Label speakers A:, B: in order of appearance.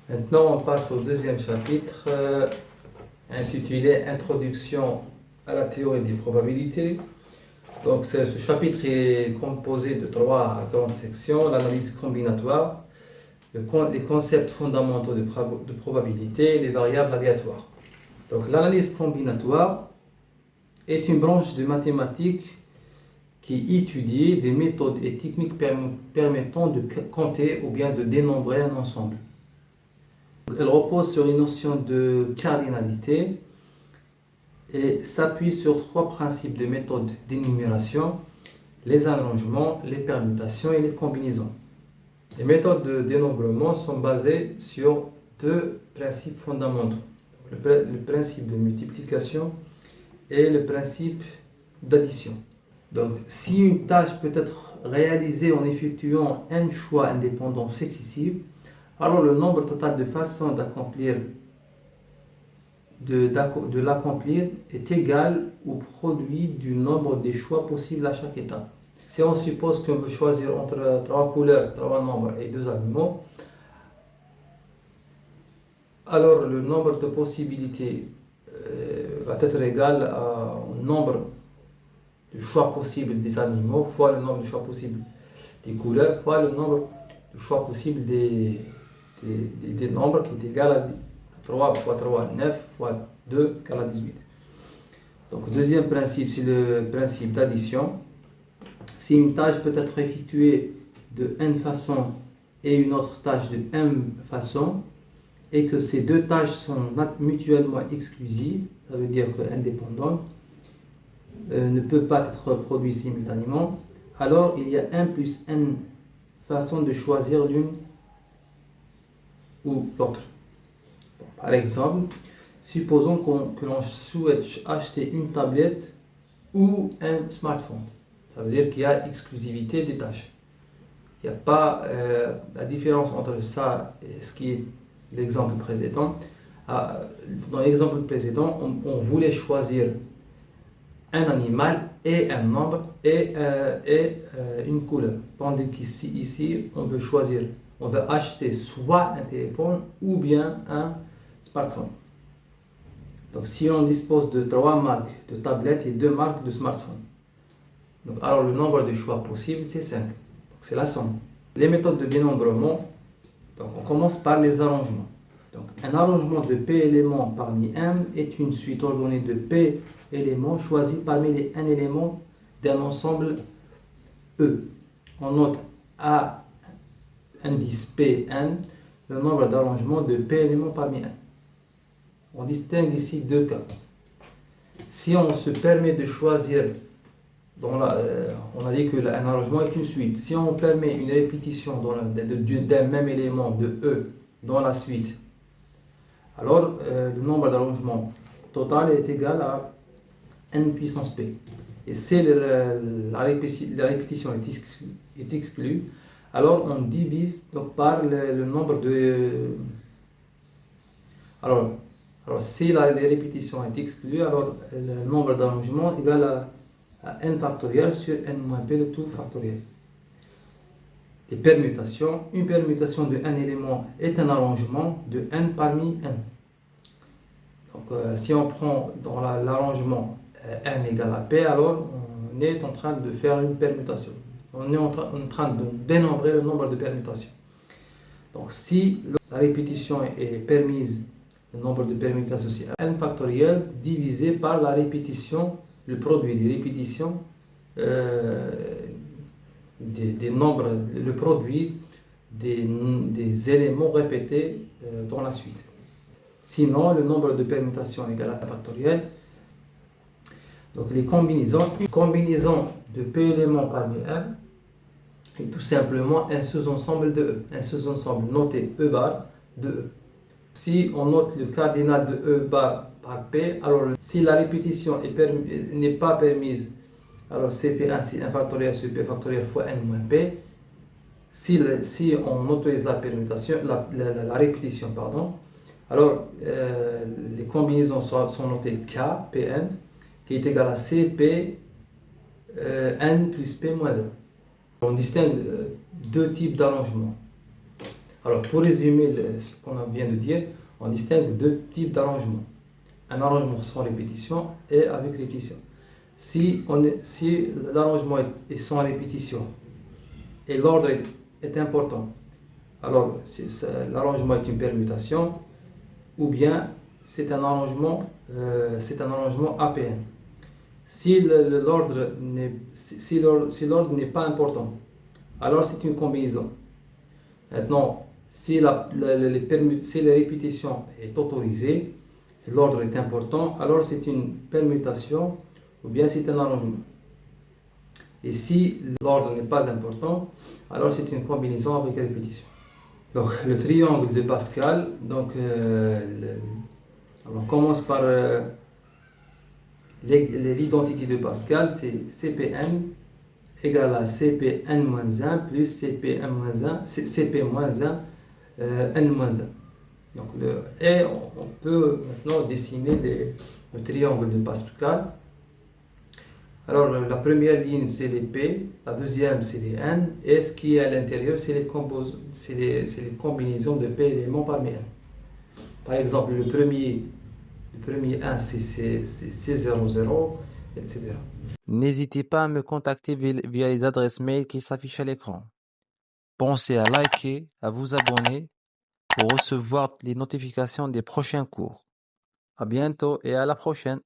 A: Maintenant, on passe au deuxième chapitre intitulé Introduction à la théorie des probabilités. Donc, ce chapitre est composé de trois grandes sections: l'analyse combinatoire, les concepts fondamentaux de probabilité et les variables aléatoires. Donc, l'analyse combinatoire est une branche de mathématiques qui étudie des méthodes et techniques permettant de compter ou bien de dénombrer un ensemble. Elle repose sur une notion de cardinalité et s'appuie sur trois principes de méthode d'énumération: les arrangements, les permutations et les combinaisons. Les méthodes de dénombrement sont basées sur deux principes fondamentaux: le principe de multiplication et le principe d'addition. Donc, si une tâche peut être réalisée en effectuant un choix indépendant successif, alors le nombre total de façons de l'accomplir est égal au produit du nombre des choix possibles à chaque étape. Si on suppose qu'on veut choisir entre trois couleurs, trois nombres et deux aliments, alors le nombre de possibilités va être égal au nombre de choix possibles des animaux fois le nombre de choix possibles des couleurs fois le nombre de choix possibles des nombres, qui est égal à 3 fois 3, 9 fois 2 égale à 18. Donc, le deuxième principe, c'est le principe d'addition. Si une tâche peut être effectuée de n façon et une autre tâche de m façon, et que ces deux tâches sont mutuellement exclusives, ça veut dire que indépendantes, ne peut pas être produites simultanément, alors il y a 1 plus n façons de choisir l'une ou l'autre. Par exemple, supposons que l'on souhaite acheter une tablette ou un smartphone. Ça veut dire qu'il y a exclusivité des tâches. Il n'y a pas la différence entre ça et ce qui est l'exemple précédent. Dans l'exemple précédent, on voulait choisir un animal et un nombre et une couleur. Tandis qu'ici, on veut choisir, on veut acheter soit un téléphone ou bien un smartphone. Donc, si on dispose de trois marques de tablettes et deux marques de smartphones, donc, alors le nombre de choix possibles, c'est 5. C'est la somme. Les méthodes de dénombrement, donc on commence par les arrangements. Donc, un arrangement de P éléments parmi M est une suite ordonnée de P éléments choisis parmi les N éléments d'un ensemble E. On note à indice Pn le nombre d'arrangements de P éléments parmi N. On distingue ici deux cas. Si on se permet de choisir, on a dit qu'un arrangement est une suite. Si on permet une répétition d'un même élément de E dans la suite, alors le nombre d'arrangements total est égal à n puissance p. Et si la répétition est exclue, alors on divise donc par le nombre de... Alors si la répétition est exclue, alors le nombre d'arrangements est égal à n factoriel sur n moins p de tout factoriel. Les permutations, une permutation de n éléments est un arrangement de n parmi n. Donc si on prend dans l'arrangement n égale à p, alors on est en train de faire une permutation. On est en train de dénombrer le nombre de permutations. Donc si la répétition est permise, le nombre de permutations c'est n factoriel divisé par la répétition, le produit des répétitions des nombres, le produit des éléments répétés dans la suite. Sinon, le nombre de permutations est égal à 1 factoriel. Donc les combinaisons, une combinaison de P éléments parmi N est tout simplement un sous-ensemble de E. Un sous-ensemble noté E bar de E. Si on note le cardinal de E bar par P, alors si la répétition n'est pas permise, alors CP1 c'est 1 factoriel sur P factoriel fois N moins P. Si on autorise la permutation, la répétition, pardon, alors les combinaisons sont notées K, Pn, qui est égal à Cp n plus P moins 1. On distingue deux types d'arrangements. Alors, pour résumer ce qu'on vient de dire, on distingue deux types d'arrangements. Un arrangement sans répétition et avec répétition. Si l'arrangement est sans répétition et l'ordre est important, alors l'arrangement est une permutation, ou bien c'est un arrangement APN. Si l'ordre n'est pas important, alors c'est une combinaison. Maintenant, si la répétition est autorisée, et l'ordre est important, alors c'est une permutation ou bien c'est un arrangement. Et si l'ordre n'est pas important, alors c'est une combinaison avec répétition. Donc le triangle de Pascal, donc on commence par l'identité de Pascal, c'est Cpn égale à Cpn-1 plus Cp-1, n-1. Donc et on peut maintenant dessiner le triangle de Pascal. Alors la première ligne c'est les P, la deuxième c'est les N, et ce qui est à l'intérieur c'est les combinaisons de P éléments parmi N. Par exemple le premier 1 c'est 0, 0, etc.
B: N'hésitez pas à me contacter via les adresses mail qui s'affichent à l'écran. Pensez à liker, à vous abonner pour recevoir les notifications des prochains cours. À bientôt et à la prochaine.